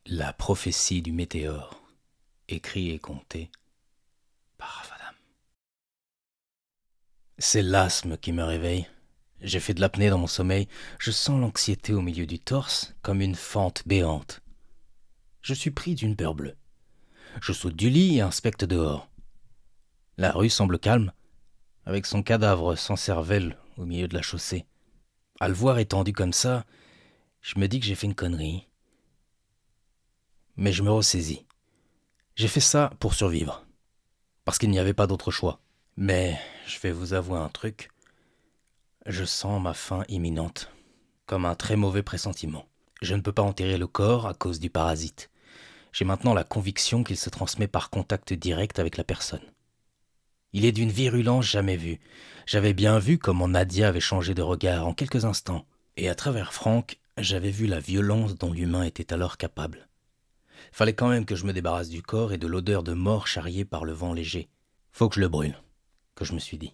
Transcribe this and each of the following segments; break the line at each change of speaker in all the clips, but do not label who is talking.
La prophétie du météore, écrit et conté par Rafadam. C'est l'asthme qui me réveille. J'ai fait de l'apnée dans mon sommeil. Je sens l'anxiété au milieu du torse, comme une fente béante. Je suis pris d'une peur bleue. Je saute du lit et inspecte dehors. La rue semble calme, avec son cadavre sans cervelle au milieu de la chaussée. À le voir étendu comme ça, je me dis que j'ai fait une connerie. Mais je me ressaisis. J'ai fait ça pour survivre, parce qu'il n'y avait pas d'autre choix. Mais je vais vous avouer un truc. Je sens ma fin imminente, comme un très mauvais pressentiment. Je ne peux pas enterrer le corps à cause du parasite. J'ai maintenant la conviction qu'il se transmet par contact direct avec la personne. Il est d'une virulence jamais vue. J'avais bien vu comment Nadia avait changé de regard en quelques instants, et à travers Franck, j'avais vu la violence dont l'humain était alors capable. Fallait quand même que je me débarrasse du corps et de l'odeur de mort charriée par le vent léger. Faut que je le brûle, que je me suis dit.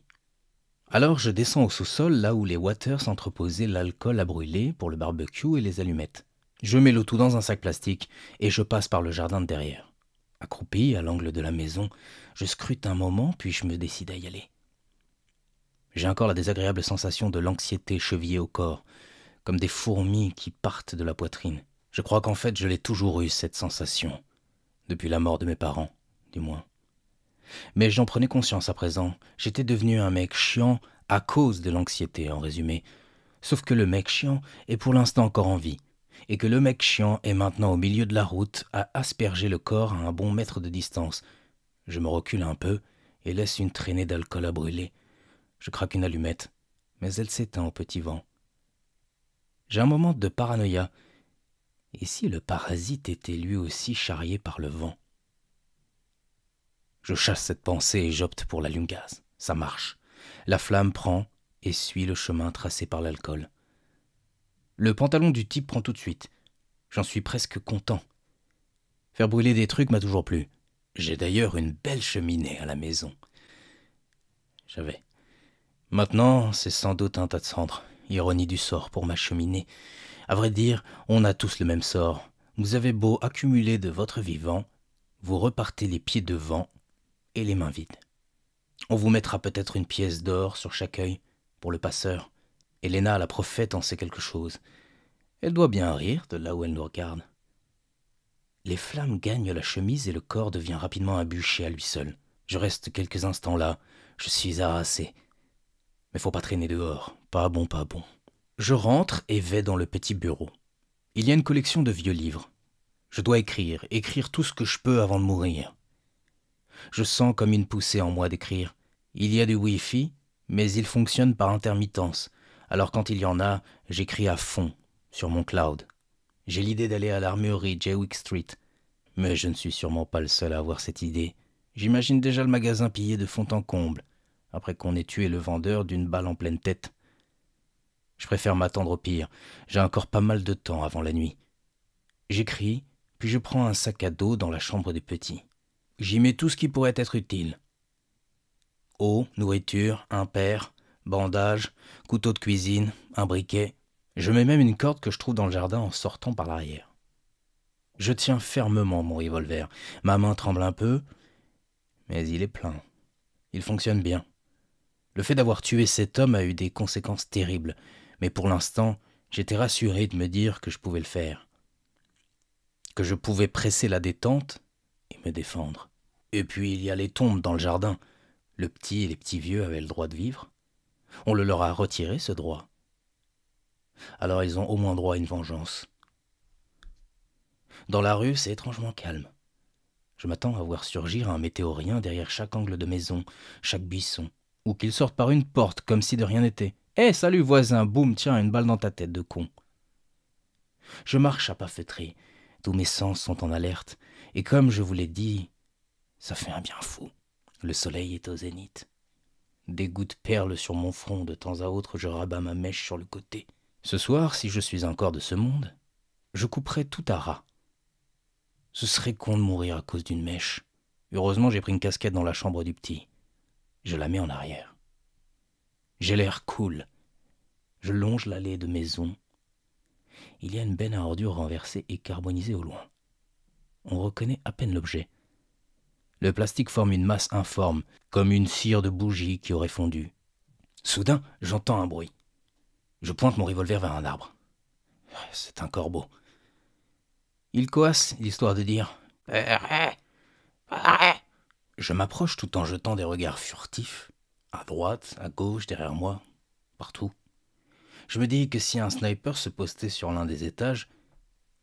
Alors je descends au sous-sol, là où les Waters entreposaient l'alcool à brûler pour le barbecue et les allumettes. Je mets le tout dans un sac plastique et je passe par le jardin de derrière. Accroupi à l'angle de la maison, je scrute un moment puis je me décide à y aller. J'ai encore la désagréable sensation de l'anxiété chevillée au corps, comme des fourmis qui partent de la poitrine. Je crois qu'en fait je l'ai toujours eue, cette sensation, depuis la mort de mes parents, du moins. Mais j'en prenais conscience à présent. J'étais devenu un mec chiant à cause de l'anxiété, en résumé. Sauf que le mec chiant est pour l'instant encore en vie, et que le mec chiant est maintenant au milieu de la route à asperger le corps à un bon mètre de distance. Je me recule un peu et laisse une traînée d'alcool à brûler. Je craque une allumette, mais elle s'éteint au petit vent. J'ai un moment de paranoïa. Et si le parasite était lui aussi charrié par le vent? Je chasse cette pensée et j'opte pour l'allume-gaz. Ça marche. La flamme prend et suit le chemin tracé par l'alcool. Le pantalon du type prend tout de suite. J'en suis presque content. Faire brûler des trucs m'a toujours plu. J'ai d'ailleurs une belle cheminée à la maison. J'avais. Maintenant, c'est sans doute un tas de cendres. Ironie du sort pour ma cheminée. À vrai dire, on a tous le même sort. Vous avez beau accumuler de votre vivant, vous repartez les pieds devant et les mains vides. On vous mettra peut-être une pièce d'or sur chaque œil, pour le passeur. Helena, la prophète, en sait quelque chose. Elle doit bien rire de là où elle nous regarde. Les flammes gagnent la chemise et le corps devient rapidement un bûcher à lui seul. Je reste quelques instants là, je suis harassé. Mais faut pas traîner dehors, pas bon, pas bon. Je rentre et vais dans le petit bureau. Il y a une collection de vieux livres. Je dois écrire tout ce que je peux avant de mourir. Je sens comme une poussée en moi d'écrire. Il y a du Wi-Fi, mais il fonctionne par intermittence. Alors quand il y en a, j'écris à fond, sur mon cloud. J'ai l'idée d'aller à l'armurerie Jaywick Street. Mais je ne suis sûrement pas le seul à avoir cette idée. J'imagine déjà le magasin pillé de fond en comble, après qu'on ait tué le vendeur d'une balle en pleine tête. Je préfère m'attendre au pire. J'ai encore pas mal de temps avant la nuit. J'écris, puis je prends un sac à dos dans la chambre des petits. J'y mets tout ce qui pourrait être utile. Eau, nourriture, un père, bandage, couteau de cuisine, un briquet. Je mets même une corde que je trouve dans le jardin en sortant par l'arrière. Je tiens fermement mon revolver. Ma main tremble un peu, mais il est plein. Il fonctionne bien. Le fait d'avoir tué cet homme a eu des conséquences terribles, mais pour l'instant, j'étais rassuré de me dire que je pouvais le faire, que je pouvais presser la détente et me défendre. Et puis il y a les tombes dans le jardin. Le petit et les petits vieux avaient le droit de vivre. On le leur a retiré, ce droit. Alors ils ont au moins droit à une vengeance. Dans la rue, c'est étrangement calme. Je m'attends à voir surgir un météorien derrière chaque angle de maison, chaque buisson, ou qu'il sorte par une porte comme si de rien n'était. « Salut voisin, boum, tiens, une balle dans ta tête de con. » Je marche à pas feutrés, tous mes sens sont en alerte, et comme je vous l'ai dit, ça fait un bien fou. Le soleil est au zénith. Des gouttes perlent sur mon front, de temps à autre je rabats ma mèche sur le côté. Ce soir, si je suis encore de ce monde, je couperai tout à ras. Ce serait con de mourir à cause d'une mèche. Heureusement, j'ai pris une casquette dans la chambre du petit. Je la mets en arrière. J'ai l'air cool. Je longe l'allée de maison. Il y a une benne à ordures renversée et carbonisée au loin. on reconnaît à peine l'objet. Le plastique forme une masse informe, comme une cire de bougie qui aurait fondu. Soudain, j'entends un bruit. Je pointe mon revolver vers un arbre. C'est un corbeau. Il coasse, l'histoire de dire « Arrête, arrête !» Je m'approche tout en jetant des regards furtifs, à droite, à gauche, derrière moi, partout. Je me dis que si un sniper se postait sur l'un des étages,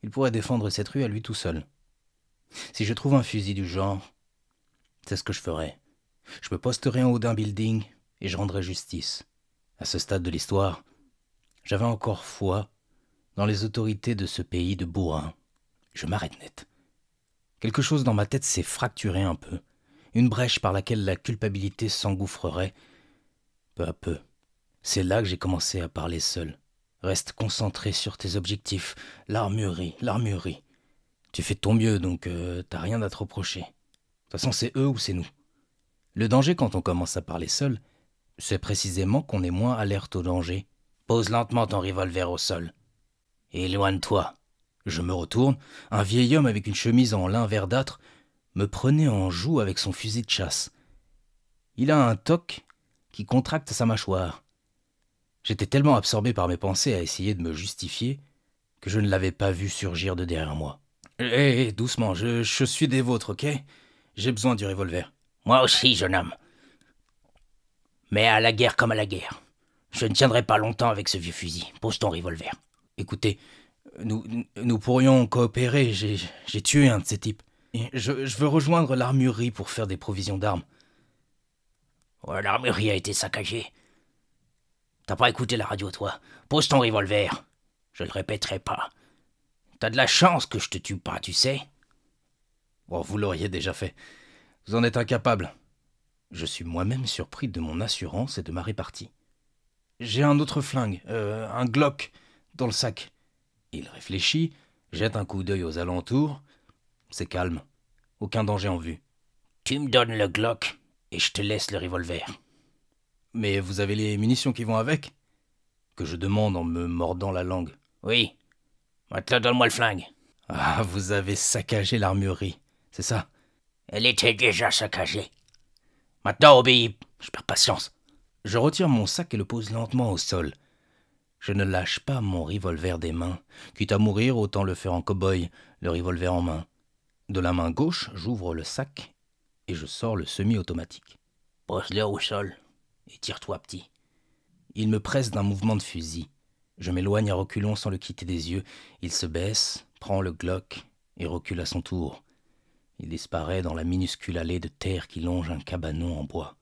il pourrait défendre cette rue à lui tout seul. Si je trouve un fusil du genre, c'est ce que je ferais. Je me posterais en haut d'un building et je rendrais justice. À ce stade de l'histoire, j'avais encore foi dans les autorités de ce pays de bourrin. Je m'arrête net. Quelque chose dans ma tête s'est fracturé un peu. Une brèche par laquelle la culpabilité s'engouffrerait peu à peu. C'est là que j'ai commencé à parler seul. Reste concentré sur tes objectifs. L'armurerie, l'armurerie. Tu fais de ton mieux, donc t'as rien à te reprocher. De toute façon, c'est eux ou c'est nous. Le danger quand on commence à parler seul, c'est précisément qu'on est moins alerte au danger. Pose lentement ton revolver au sol. Éloigne-toi. Je me retourne, un vieil homme avec une chemise en lin verdâtre me prenait en joue avec son fusil de chasse. Il a un toc qui contracte sa mâchoire. J'étais tellement absorbé par mes pensées à essayer de me justifier que je ne l'avais pas vu surgir de derrière moi. Hé, doucement, je suis des vôtres, ok? J'ai besoin du revolver.
Moi aussi, jeune homme. Mais à la guerre comme à la guerre. Je ne tiendrai pas longtemps avec ce vieux fusil. Pose ton revolver.
Écoutez, nous pourrions coopérer. J'ai tué un de ces types. Et je veux rejoindre l'armurerie pour faire des provisions d'armes.
Ouais, l'armurerie a été saccagée. T'as pas écouté la radio, toi? Pose ton revolver. Je le répéterai pas. T'as de la chance que je te tue pas, tu sais?
Bon, vous l'auriez déjà fait. Vous en êtes incapable. Je suis moi-même surpris de mon assurance et de ma répartie. J'ai un autre flingue, un Glock, dans le sac. Il réfléchit, jette un coup d'œil aux alentours. C'est calme. Aucun danger en vue.
Tu me donnes le Glock et je te laisse le revolver.
Mais vous avez les munitions qui vont avec? Que je demande en me mordant la langue.
Oui. Maintenant, donne-moi le flingue.
Ah, vous avez saccagé l'armurerie, c'est ça?
Elle était déjà saccagée. Maintenant, obéis. Je perds patience.
Je retire mon sac et le pose lentement au sol. Je ne lâche pas mon revolver des mains. Quitte à mourir, autant le faire en cow-boy, le revolver en main. De la main gauche, j'ouvre le sac et je sors le semi-automatique.
Pose-le au sol et tire-toi, petit.
Il me presse d'un mouvement de fusil. Je m'éloigne à reculons sans le quitter des yeux. Il se baisse, prend le Glock et recule à son tour. Il disparaît dans la minuscule allée de terre qui longe un cabanon en bois.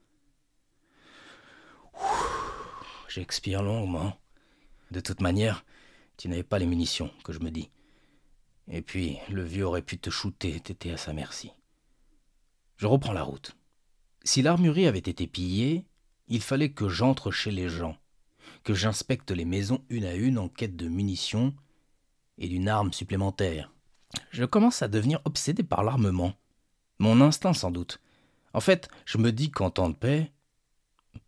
J'expire longuement. De toute manière, tu n'avais pas les munitions, que je me dis. Et puis, le vieux aurait pu te shooter, t'étais à sa merci. Je reprends la route. Si l'armurerie avait été pillée, il fallait que j'entre chez les gens, que j'inspecte les maisons une à une en quête de munitions et d'une arme supplémentaire. Je commence à devenir obsédé par l'armement. Mon instinct sans doute. En fait, je me dis qu'en temps de paix,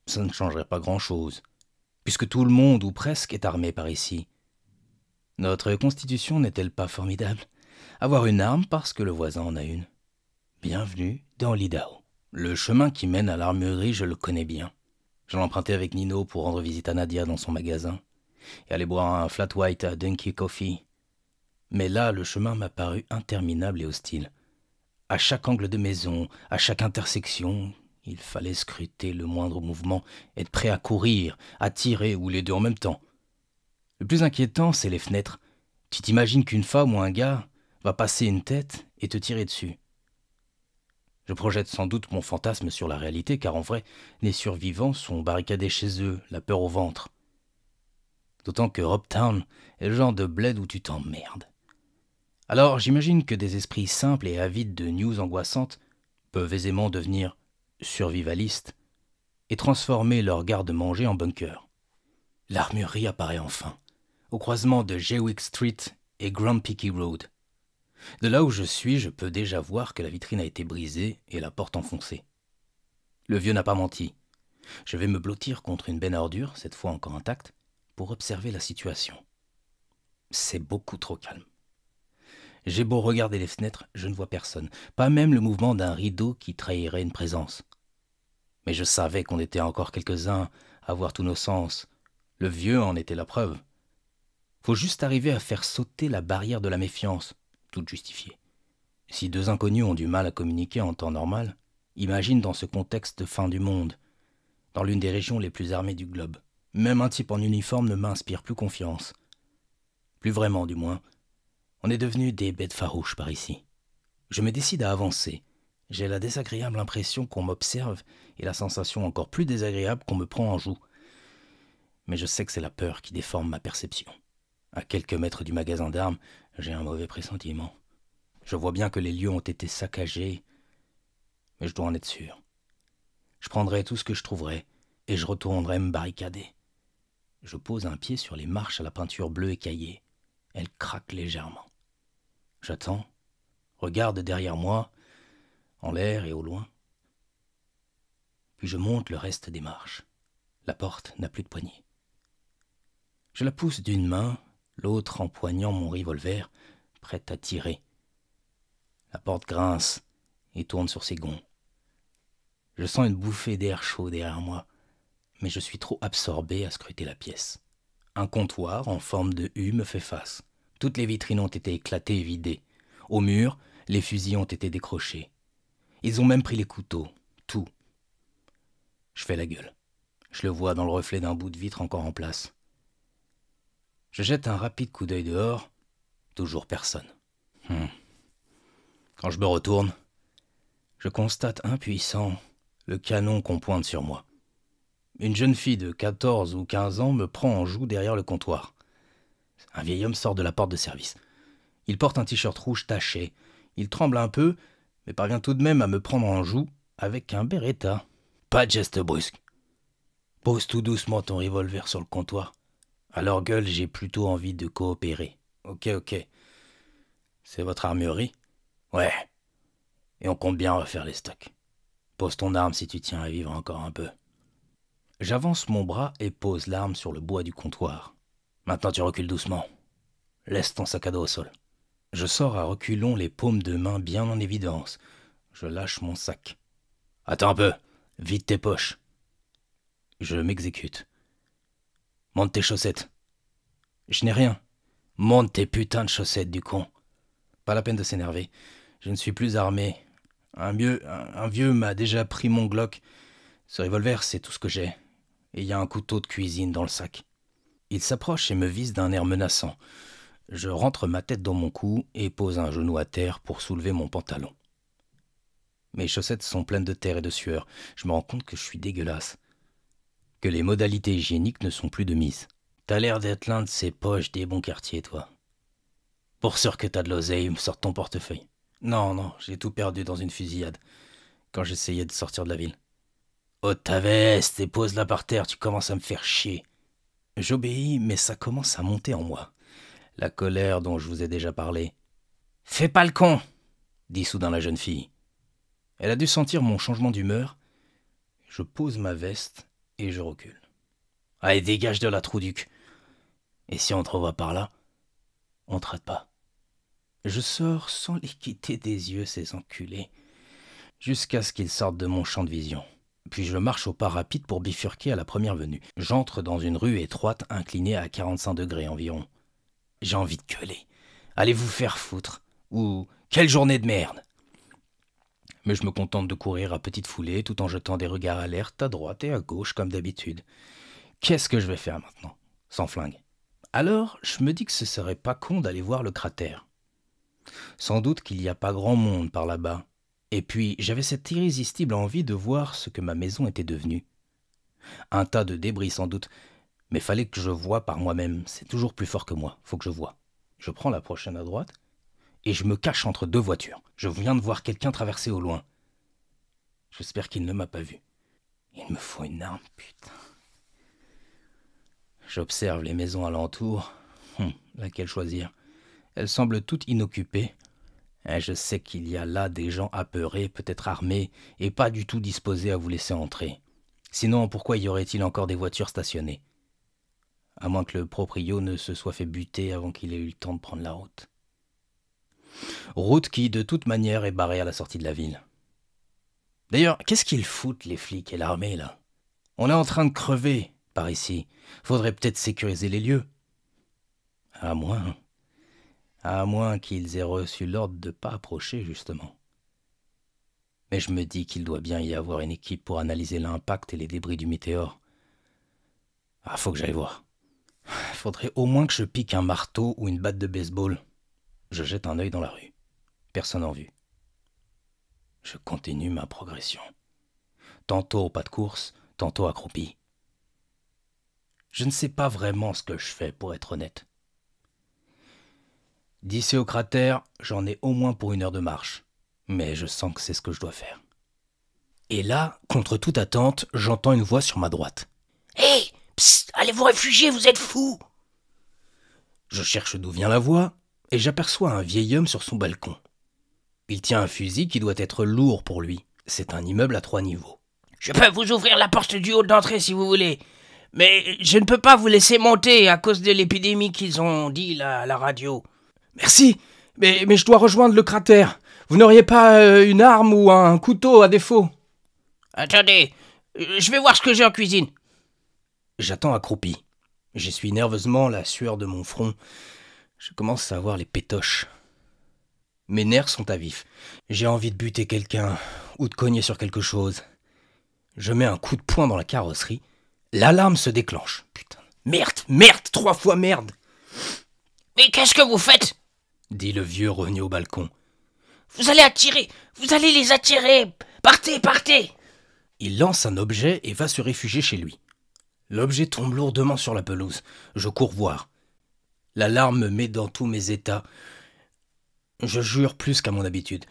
ça ne changerait pas grand-chose, puisque tout le monde, ou presque, est armé par ici. Notre constitution n'est-elle pas formidable? Avoir une arme parce que le voisin en a une. Bienvenue dans l'Idaho. Le chemin qui mène à l'armurerie, je le connais bien. Je l'empruntais avec Nino pour rendre visite à Nadia dans son magasin et aller boire un flat white à Dunky Coffee. Mais là, le chemin m'a paru interminable et hostile. À chaque angle de maison, à chaque intersection, il fallait scruter le moindre mouvement, être prêt à courir, à tirer ou les deux en même temps. Le plus inquiétant, c'est les fenêtres. Tu t'imagines qu'une femme ou un gars va passer une tête et te tirer dessus. Je projette sans doute mon fantasme sur la réalité, car en vrai, les survivants sont barricadés chez eux, la peur au ventre. D'autant que Robtown est le genre de bled où tu t'emmerdes. Alors j'imagine que des esprits simples et avides de news angoissantes peuvent aisément devenir survivalistes et transformer leur garde-manger en bunker. L'armurerie apparaît enfin, au croisement de Jaywick Street et Grand Peaky Road. De là où je suis, je peux déjà voir que la vitrine a été brisée et la porte enfoncée. Le vieux n'a pas menti. Je vais me blottir contre une benne à ordures, cette fois encore intacte, pour observer la situation. C'est beaucoup trop calme. J'ai beau regarder les fenêtres, je ne vois personne, pas même le mouvement d'un rideau qui trahirait une présence. Mais je savais qu'on était encore quelques-uns à voir tous nos sens. Le vieux en était la preuve. Faut juste arriver à faire sauter la barrière de la méfiance, toute justifiée. Si deux inconnus ont du mal à communiquer en temps normal, imagine dans ce contexte de fin du monde, dans l'une des régions les plus armées du globe. Même un type en uniforme ne m'inspire plus confiance. Plus vraiment, du moins. On est devenus des bêtes farouches par ici. Je me décide à avancer. J'ai la désagréable impression qu'on m'observe et la sensation encore plus désagréable qu'on me prend en joue. Mais je sais que c'est la peur qui déforme ma perception. À quelques mètres du magasin d'armes, j'ai un mauvais pressentiment. Je vois bien que les lieux ont été saccagés, mais je dois en être sûr. Je prendrai tout ce que je trouverai et je retournerai me barricader. Je pose un pied sur les marches à la peinture bleue écaillée. Elle craque légèrement. J'attends, regarde derrière moi, en l'air et au loin. Puis je monte le reste des marches. La porte n'a plus de poignée. Je la pousse d'une main, l'autre empoignant mon revolver, prête à tirer. La porte grince et tourne sur ses gonds. Je sens une bouffée d'air chaud derrière moi, mais je suis trop absorbé à scruter la pièce. Un comptoir en forme de U me fait face. Toutes les vitrines ont été éclatées et vidées. Au mur, les fusils ont été décrochés. Ils ont même pris les couteaux, tout. Je fais la gueule. Je le vois dans le reflet d'un bout de vitre encore en place. Je jette un rapide coup d'œil dehors. Toujours personne. Quand je me retourne, je constate impuissant le canon qu'on pointe sur moi. Une jeune fille de 14 ou 15 ans me prend en joue derrière le comptoir. Un vieil homme sort de la porte de service. Il porte un t-shirt rouge taché. Il tremble un peu, mais parvient tout de même à me prendre en joue avec un Beretta. Pas de geste brusque. Pose tout doucement ton revolver sur le comptoir. À leur gueule, j'ai plutôt envie de coopérer. Ok. C'est votre armurerie? Ouais. Et on compte bien refaire les stocks. Pose ton arme si tu tiens à vivre encore un peu. J'avance mon bras et pose l'arme sur le bois du comptoir. Maintenant tu recules doucement. Laisse ton sac à dos au sol. Je sors à reculons, les paumes de main bien en évidence. Je lâche mon sac. Attends un peu. Vide tes poches. Je m'exécute. Monte tes chaussettes. Je n'ai rien. Monte tes putains de chaussettes, du con. Pas la peine de s'énerver. Je ne suis plus armé. Un vieux m'a déjà pris mon Glock. Ce revolver, c'est tout ce que j'ai. Et il y a un couteau de cuisine dans le sac. Il s'approche et me vise d'un air menaçant. Je rentre ma tête dans mon cou et pose un genou à terre pour soulever mon pantalon. Mes chaussettes sont pleines de terre et de sueur. Je me rends compte que je suis dégueulasse. Que les modalités hygiéniques ne sont plus de mise. T'as l'air d'être l'un de ces poches des bons quartiers, toi. Pour sûr que t'as de l'oseille, sors ton portefeuille. Non, j'ai tout perdu dans une fusillade, quand j'essayais de sortir de la ville. Ôte ta veste et pose-la par terre, tu commences à me faire chier. J'obéis, mais ça commence à monter en moi. La colère dont je vous ai déjà parlé. Fais pas le con, dit soudain la jeune fille. Elle a dû sentir mon changement d'humeur. Je pose ma veste et je recule. Allez, dégage de la Trouduc. Et si on te revoit par là, on te rate pas. Je sors sans les quitter des yeux, ces enculés, jusqu'à ce qu'ils sortent de mon champ de vision. Puis je marche au pas rapide pour bifurquer à la première venue. J'entre dans une rue étroite inclinée à 45 degrés environ. J'ai envie de gueuler. Allez vous faire foutre. Ou quelle journée de merde. Mais je me contente de courir à petite foulée tout en jetant des regards alertes à droite et à gauche comme d'habitude. Qu'est-ce que je vais faire maintenant, sans flingue? Alors, je me dis que ce serait pas con d'aller voir le cratère. Sans doute qu'il n'y a pas grand monde par là-bas. Et puis, j'avais cette irrésistible envie de voir ce que ma maison était devenue. Un tas de débris sans doute, mais fallait que je voie par moi-même. C'est toujours plus fort que moi, faut que je voie. Je prends la prochaine à droite et je me cache entre deux voitures. Je viens de voir quelqu'un traverser au loin. J'espère qu'il ne m'a pas vu. Il me faut une arme, putain. J'observe les maisons alentour. Laquelle choisir? Elles semblent toutes inoccupées. Et je sais qu'il y a là des gens apeurés, peut-être armés, et pas du tout disposés à vous laisser entrer. Sinon, pourquoi y aurait-il encore des voitures stationnées? À moins que le proprio ne se soit fait buter avant qu'il ait eu le temps de prendre la route. Route qui, de toute manière, est barrée à la sortie de la ville. D'ailleurs, qu'est-ce qu'ils foutent, les flics et l'armée, là? On est en train de crever, par ici. Faudrait peut-être sécuriser les lieux. À moins qu'ils aient reçu l'ordre de ne pas approcher, justement. Mais je me dis qu'il doit bien y avoir une équipe pour analyser l'impact et les débris du météore. Ah, faut que j'aille voir. Faudrait au moins que je pique un marteau ou une batte de baseball. Je jette un œil dans la rue. Personne en vue. Je continue ma progression. Tantôt au pas de course, tantôt accroupi. Je ne sais pas vraiment ce que je fais, pour être honnête. D'ici au cratère, j'en ai au moins pour 1 heure de marche. Mais je sens que c'est ce que je dois faire. Et là, contre toute attente, j'entends une voix sur ma droite.
Hé, psst, allez vous réfugier, vous êtes fous!
Je cherche d'où vient la voix, et j'aperçois un vieil homme sur son balcon. Il tient un fusil qui doit être lourd pour lui. C'est un immeuble à 3 niveaux.
Je peux vous ouvrir la porte du hall d'entrée si vous voulez, mais je ne peux pas vous laisser monter à cause de l'épidémie qu'ils ont dit à la radio.
Merci, mais je dois rejoindre le cratère. Vous n'auriez pas une arme ou un couteau à défaut?
Attendez, je vais voir ce que j'ai en cuisine.
J'attends accroupi. J'essuie nerveusement la sueur de mon front. Je commence à avoir les pétoches. Mes nerfs sont à vif. J'ai envie de buter quelqu'un ou de cogner sur quelque chose. Je mets un coup de poing dans la carrosserie. L'alarme se déclenche. Putain. Merde, 3 fois merde.
Mais qu'est-ce que vous faites?
Dit le vieux revenu au balcon.
Vous allez les attirer. Partez.
Il lance un objet et va se réfugier chez lui. L'objet tombe lourdement sur la pelouse. Je cours voir. L'alarme me met dans tous mes états. Je jure plus qu'à mon habitude.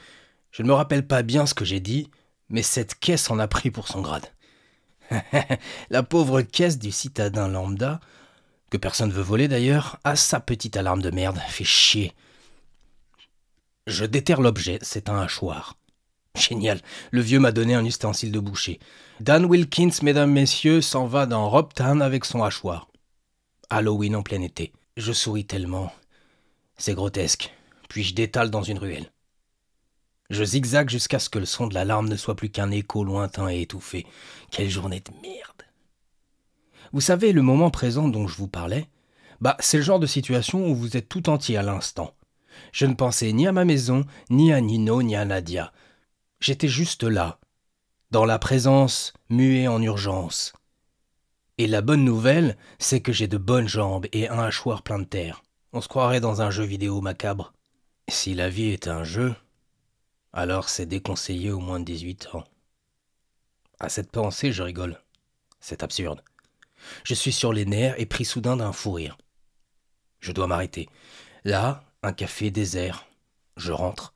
Je ne me rappelle pas bien ce que j'ai dit, mais cette caisse en a pris pour son grade. La pauvre caisse du citadin lambda, que personne ne veut voler d'ailleurs, a sa petite alarme de merde, fait chier. Je déterre l'objet, c'est un hachoir. Génial, le vieux m'a donné un ustensile de boucher. Dan Wilkins, mesdames, messieurs, s'en va dans Robtown avec son hachoir. Halloween en plein été. Je souris tellement. C'est grotesque. Puis je détale dans une ruelle. Je zigzague jusqu'à ce que le son de l'alarme ne soit plus qu'un écho lointain et étouffé. Quelle journée de merde. Vous savez, le moment présent dont je vous parlais, c'est le genre de situation où vous êtes tout entier à l'instant. Je ne pensais ni à ma maison, ni à Nino, ni à Nadia. J'étais juste là, dans la présence, muet en urgence. Et la bonne nouvelle, c'est que j'ai de bonnes jambes et un hachoir plein de terre. On se croirait dans un jeu vidéo macabre. Si la vie est un jeu, alors c'est déconseillé aux moins de 18 ans. À cette pensée, je rigole. C'est absurde. Je suis sur les nerfs et pris soudain d'un fou rire. Je dois m'arrêter. Là, un café désert. Je rentre.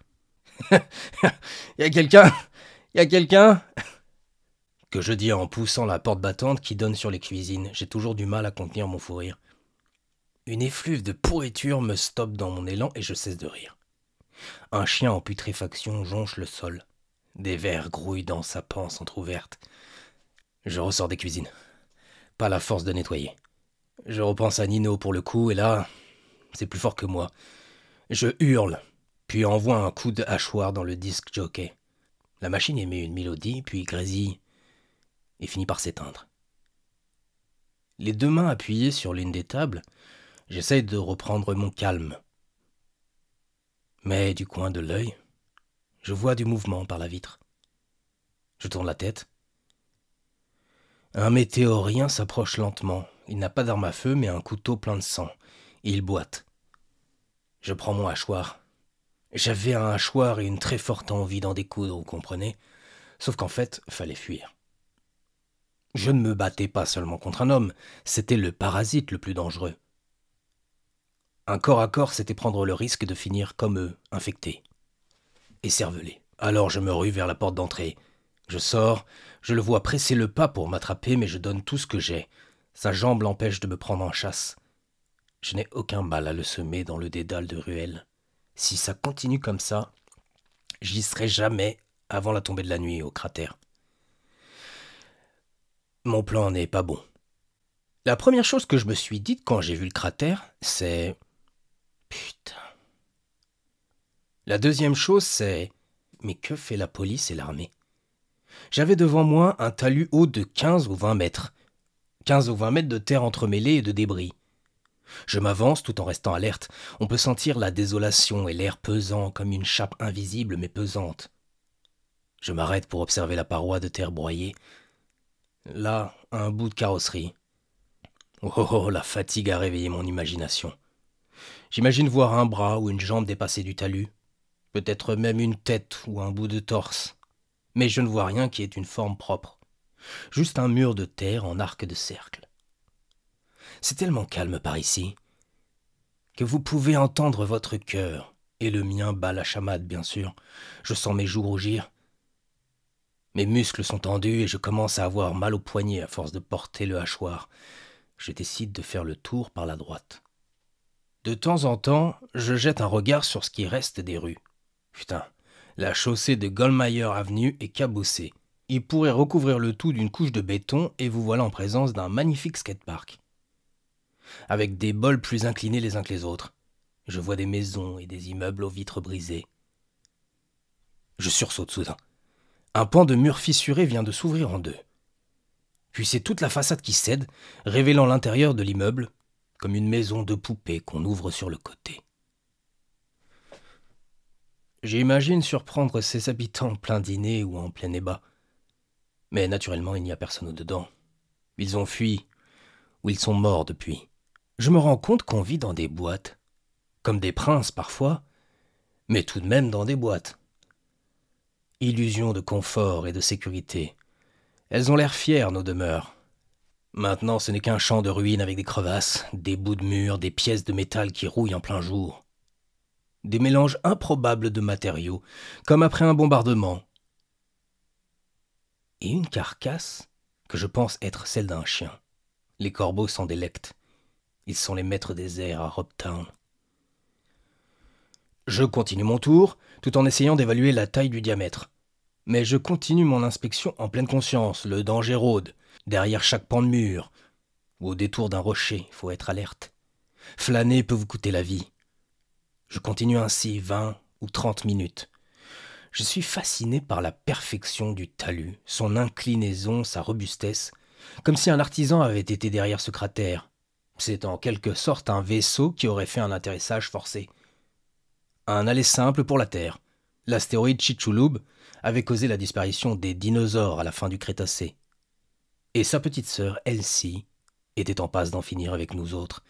Y a quelqu'un que je dis en poussant la porte battante qui donne sur les cuisines. J'ai toujours du mal à contenir mon fou rire. Une effluve de pourriture me stoppe dans mon élan et je cesse de rire. Un chien en putréfaction jonche le sol. Des vers grouillent dans sa panse entr'ouverte. Je ressors des cuisines. Pas la force de nettoyer. Je repense à Nino pour le coup et là, c'est plus fort que moi. Je hurle, puis envoie un coup de hachoir dans le disque jockey. La machine émet une mélodie, puis grésille et finit par s'éteindre. Les 2 mains appuyées sur l'une des tables, j'essaye de reprendre mon calme. Mais du coin de l'œil, je vois du mouvement par la vitre. Je tourne la tête. Un météorien s'approche lentement. Il n'a pas d'arme à feu, mais un couteau plein de sang. Et il boite. Je prends mon hachoir. J'avais un hachoir et une très forte envie d'en découdre, vous comprenez? Sauf qu'en fait, fallait fuir. Je ne me battais pas seulement contre un homme, c'était le parasite le plus dangereux. Un corps à corps, c'était prendre le risque de finir comme eux, infecté. Écervelé. Alors je me rue vers la porte d'entrée. Je sors, je le vois presser le pas pour m'attraper, mais je donne tout ce que j'ai. Sa jambe l'empêche de me prendre en chasse. Je n'ai aucun mal à le semer dans le dédale de ruelle. Si ça continue comme ça, j'y serai jamais avant la tombée de la nuit au cratère. Mon plan n'est pas bon. La première chose que je me suis dite quand j'ai vu le cratère, c'est... Putain. La deuxième chose, c'est... Mais que fait la police et l'armée? J'avais devant moi un talus haut de 15 ou 20 mètres. 15 ou 20 mètres de terre entremêlée et de débris. Je m'avance tout en restant alerte. On peut sentir la désolation et l'air pesant comme une chape invisible mais pesante. Je m'arrête pour observer la paroi de terre broyée. Là, un bout de carrosserie. Oh, la fatigue a réveillé mon imagination. J'imagine voir un bras ou une jambe dépasser du talus. Peut-être même une tête ou un bout de torse. Mais je ne vois rien qui ait une forme propre. Juste un mur de terre en arc de cercle. C'est tellement calme par ici que vous pouvez entendre votre cœur, et le mien bat la chamade, bien sûr. Je sens mes joues rougir. Mes muscles sont tendus et je commence à avoir mal aux poignets à force de porter le hachoir. Je décide de faire le tour par la droite. De temps en temps, je jette un regard sur ce qui reste des rues. Putain, la chaussée de Goldmeyer Avenue est cabossée. Il pourrait recouvrir le tout d'une couche de béton et vous voilà en présence d'un magnifique skatepark. Avec des bols plus inclinés les uns que les autres. Je vois des maisons et des immeubles aux vitres brisées. Je sursaute soudain. Un pan de mur fissuré vient de s'ouvrir en deux. Puis c'est toute la façade qui cède, révélant l'intérieur de l'immeuble, comme une maison de poupée qu'on ouvre sur le côté. J'imagine surprendre ses habitants en plein dîner ou en plein ébat. Mais naturellement, il n'y a personne au-dedans. Ils ont fui, ou ils sont morts depuis. Je me rends compte qu'on vit dans des boîtes, comme des princes parfois, mais tout de même dans des boîtes. Illusion de confort et de sécurité. Elles ont l'air fières, nos demeures. Maintenant, ce n'est qu'un champ de ruines avec des crevasses, des bouts de murs, des pièces de métal qui rouillent en plein jour. Des mélanges improbables de matériaux, comme après un bombardement. Et une carcasse que je pense être celle d'un chien. Les corbeaux s'en délectent. Ils sont les maîtres des airs à Hoptown. Je continue mon tour, tout en essayant d'évaluer la taille du diamètre. Mais je continue mon inspection en pleine conscience. Le danger rôde, derrière chaque pan de mur. Ou au détour d'un rocher, il faut être alerte. Flâner peut vous coûter la vie. Je continue ainsi 20 ou 30 minutes. Je suis fasciné par la perfection du talus, son inclinaison, sa robustesse, comme si un artisan avait été derrière ce cratère. C'est en quelque sorte un vaisseau qui aurait fait un atterrissage forcé. Un aller simple pour la Terre. L'astéroïde Chicxulub avait causé la disparition des dinosaures à la fin du Crétacé. Et sa petite sœur, Elsie, était en passe d'en finir avec nous autres.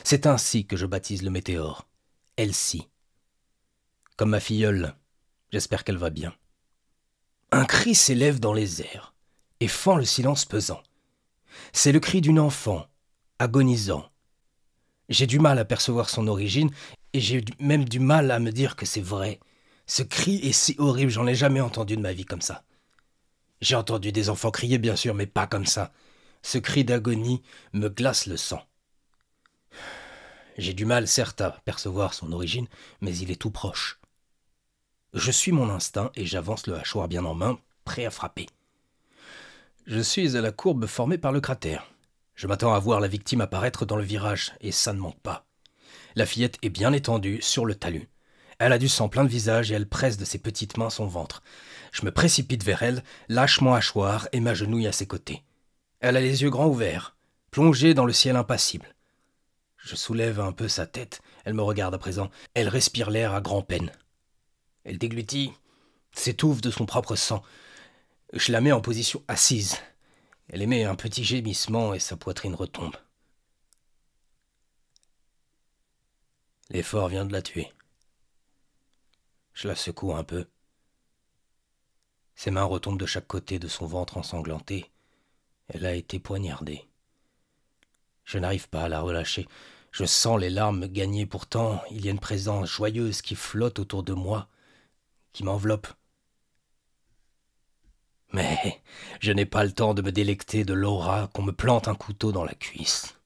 C'est ainsi que je baptise le météore. Elsie. Comme ma filleule, j'espère qu'elle va bien. Un cri s'élève dans les airs et fend le silence pesant. C'est le cri d'une enfant, agonisant. J'ai du mal à percevoir son origine et j'ai même du mal à me dire que c'est vrai. Ce cri est si horrible, j'en ai jamais entendu de ma vie comme ça. J'ai entendu des enfants crier bien sûr, mais pas comme ça. Ce cri d'agonie me glace le sang. J'ai du mal certes à percevoir son origine, mais il est tout proche. Je suis mon instinct et j'avance le hachoir bien en main, prêt à frapper. Je suis à la courbe formée par le cratère. Je m'attends à voir la victime apparaître dans le virage, et ça ne manque pas. La fillette est bien étendue sur le talus. Elle a du sang plein le visage et elle presse de ses petites mains son ventre. Je me précipite vers elle, lâche mon hachoir et m'agenouille à ses côtés. Elle a les yeux grands ouverts, plongée dans le ciel impassible. Je soulève un peu sa tête, elle me regarde à présent. Elle respire l'air à grand-peine. Elle déglutit, s'étouffe de son propre sang. Je la mets en position assise. Elle émet un petit gémissement et sa poitrine retombe. L'effort vient de la tuer. Je la secoue un peu. Ses mains retombent de chaque côté de son ventre ensanglanté. Elle a été poignardée. Je n'arrive pas à la relâcher. Je sens les larmes me gagner. Pourtant, il y a une présence joyeuse qui flotte autour de moi, qui m'enveloppe. Mais je n'ai pas le temps de me délecter de l'aura qu'on me plante un couteau dans la cuisse.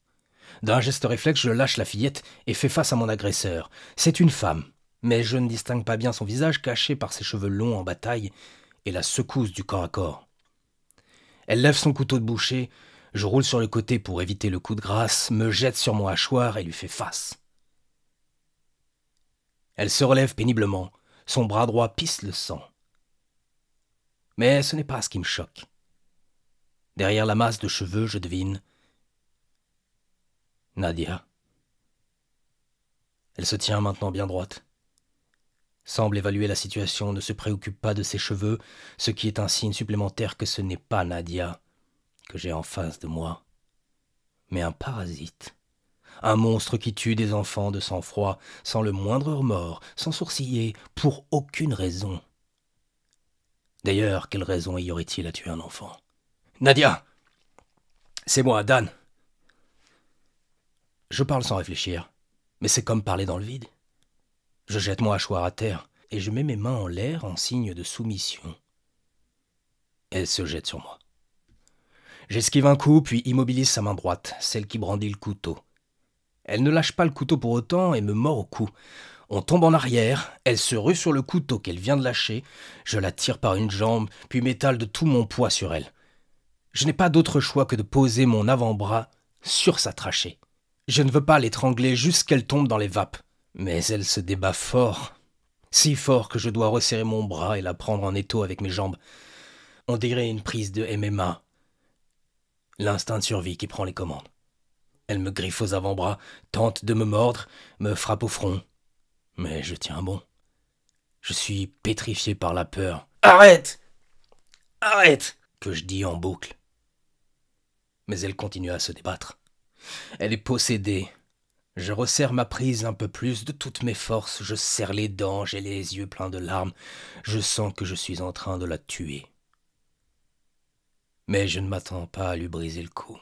D'un geste réflexe, je lâche la fillette et fais face à mon agresseur. C'est une femme, mais je ne distingue pas bien son visage caché par ses cheveux longs en bataille et la secousse du corps à corps. Elle lève son couteau de boucher, je roule sur le côté pour éviter le coup de grâce, me jette sur mon hachoir et lui fais face. Elle se relève péniblement, Son bras droit pisse le sang. Mais ce n'est pas ce qui me choque. Derrière la masse de cheveux, je devine Nadia. Elle se tient maintenant bien droite. Semble évaluer la situation, ne se préoccupe pas de ses cheveux, ce qui est un signe supplémentaire que ce n'est pas Nadia que j'ai en face de moi, mais un parasite. Un monstre qui tue des enfants de sang-froid, sans le moindre remords, sans sourciller, pour aucune raison. D'ailleurs, quelle raison y aurait-il à tuer un enfant? Nadia! C'est moi, Dan. Je parle sans réfléchir, mais c'est comme parler dans le vide. Je jette mon hachoir à terre et je mets mes mains en l'air en signe de soumission. Elle se jette sur moi. J'esquive un coup, puis immobilise sa main droite, celle qui brandit le couteau. Elle ne lâche pas le couteau pour autant et me mord au cou. On tombe en arrière, elle se rue sur le couteau qu'elle vient de lâcher, je la tire par une jambe, puis m'étale de tout mon poids sur elle. Je n'ai pas d'autre choix que de poser mon avant-bras sur sa trachée. Je ne veux pas l'étrangler jusqu'elle tombe dans les vapes. Mais elle se débat fort, si fort que je dois resserrer mon bras et la prendre en étau avec mes jambes. On dirait une prise de MMA. L'instinct de survie qui prend les commandes. Elle me griffe aux avant-bras, tente de me mordre, me frappe au front. Mais je tiens bon. Je suis pétrifié par la peur. « Arrête! Arrête !» que je dis en boucle. Mais elle continue à se débattre. Elle est possédée. Je resserre ma prise un peu plus de toutes mes forces, je serre les dents, j'ai les yeux pleins de larmes, je sens que je suis en train de la tuer. Mais je ne m'attends pas à lui briser le cou.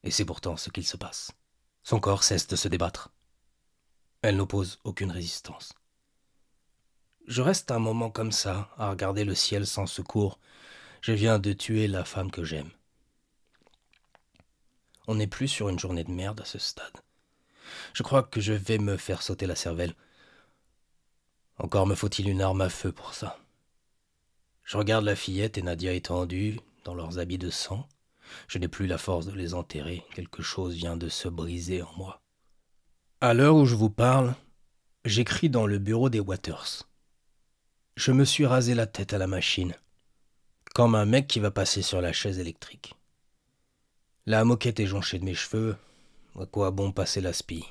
Et c'est pourtant ce qu'il se passe. Son corps cesse de se débattre. Elle n'oppose aucune résistance. Je reste un moment comme ça, à regarder le ciel sans secours. Je viens de tuer la femme que j'aime. On n'est plus sur une journée de merde à ce stade. Je crois que je vais me faire sauter la cervelle. Encore me faut-il une arme à feu pour ça. Je regarde la fillette et Nadia étendues dans leurs habits de sang. Je n'ai plus la force de les enterrer. Quelque chose vient de se briser en moi. À l'heure où je vous parle, j'écris dans le bureau des Waters. Je me suis rasé la tête à la machine, comme un mec qui va passer sur la chaise électrique. La moquette est jonchée de mes cheveux, à quoi bon passer l'aspi?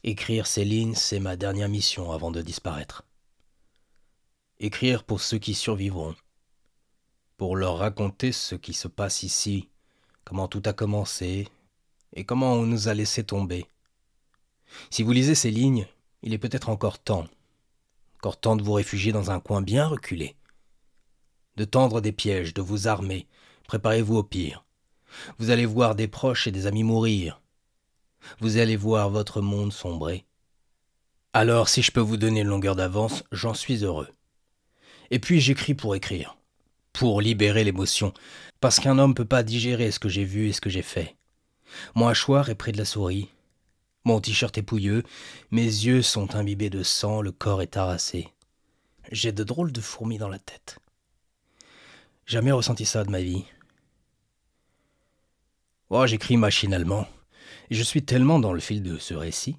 Écrire ces lignes, c'est ma dernière mission avant de disparaître. Écrire pour ceux qui survivront, pour leur raconter ce qui se passe ici, comment tout a commencé et comment on nous a laissé tomber. Si vous lisez ces lignes, il est peut-être encore temps de vous réfugier dans un coin bien reculé, de tendre des pièges, de vous armer, préparez-vous au pire. Vous allez voir des proches et des amis mourir. Vous allez voir votre monde sombrer. Alors, si je peux vous donner une longueur d'avance, j'en suis heureux. Et puis j'écris pour écrire, pour libérer l'émotion, parce qu'un homme ne peut pas digérer ce que j'ai vu et ce que j'ai fait. Mon hachoir est près de la souris, mon t-shirt est pouilleux, mes yeux sont imbibés de sang, le corps est harassé. J'ai de drôles de fourmis dans la tête. Jamais ressenti ça de ma vie. Oh, j'écris machinalement, et je suis tellement dans le fil de ce récit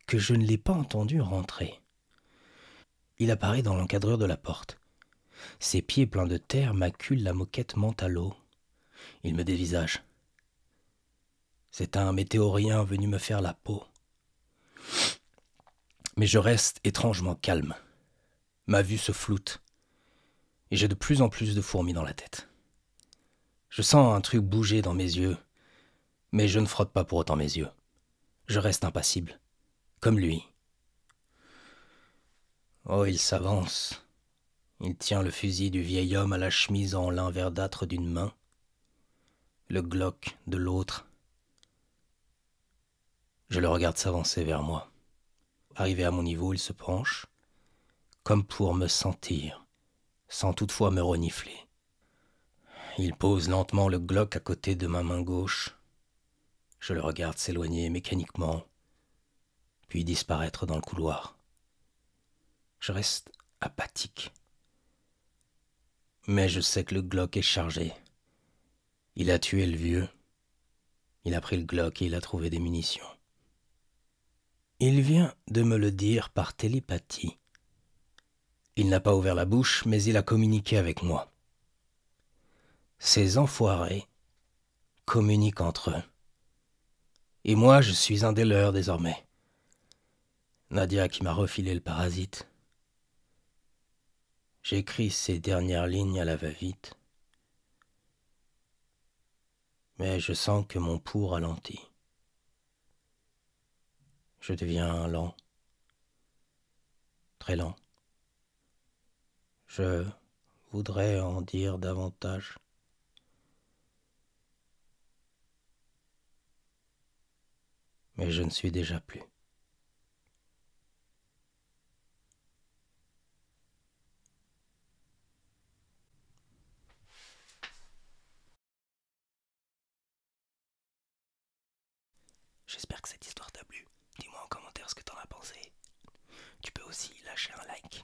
que je ne l'ai pas entendu rentrer. Il apparaît dans l'encadrure de la porte. Ses pieds pleins de terre maculent la moquette monte à l'eau. Il me dévisage. C'est un météorien venu me faire la peau. Mais je reste étrangement calme. Ma vue se floute, et j'ai de plus en plus de fourmis dans la tête. Je sens un truc bouger dans mes yeux, mais je ne frotte pas pour autant mes yeux. Je reste impassible, comme lui. Oh, il s'avance. Il tient le fusil du vieil homme à la chemise en lin verdâtre d'une main, le Glock de l'autre. Je le regarde s'avancer vers moi. Arrivé à mon niveau, il se penche, comme pour me sentir, sans toutefois me renifler. Il pose lentement le Glock à côté de ma main gauche. Je le regarde s'éloigner mécaniquement, puis disparaître dans le couloir. Je reste apathique. Mais je sais que le Glock est chargé. Il a tué le vieux. Il a pris le Glock et il a trouvé des munitions. Il vient de me le dire par télépathie. Il n'a pas ouvert la bouche, mais il a communiqué avec moi. Ces enfoirés communiquent entre eux. Et moi, je suis un des leurs désormais. Nadia qui m'a refilé le parasite. J'écris ces dernières lignes à la va-vite. Mais je sens que mon pouls ralentit. Je deviens lent. Très lent. Je voudrais en dire davantage. Mais je ne suis déjà plus. J'espère que cette histoire t'a plu. Dis-moi en commentaire ce que t'en as pensé. Tu peux aussi lâcher un like.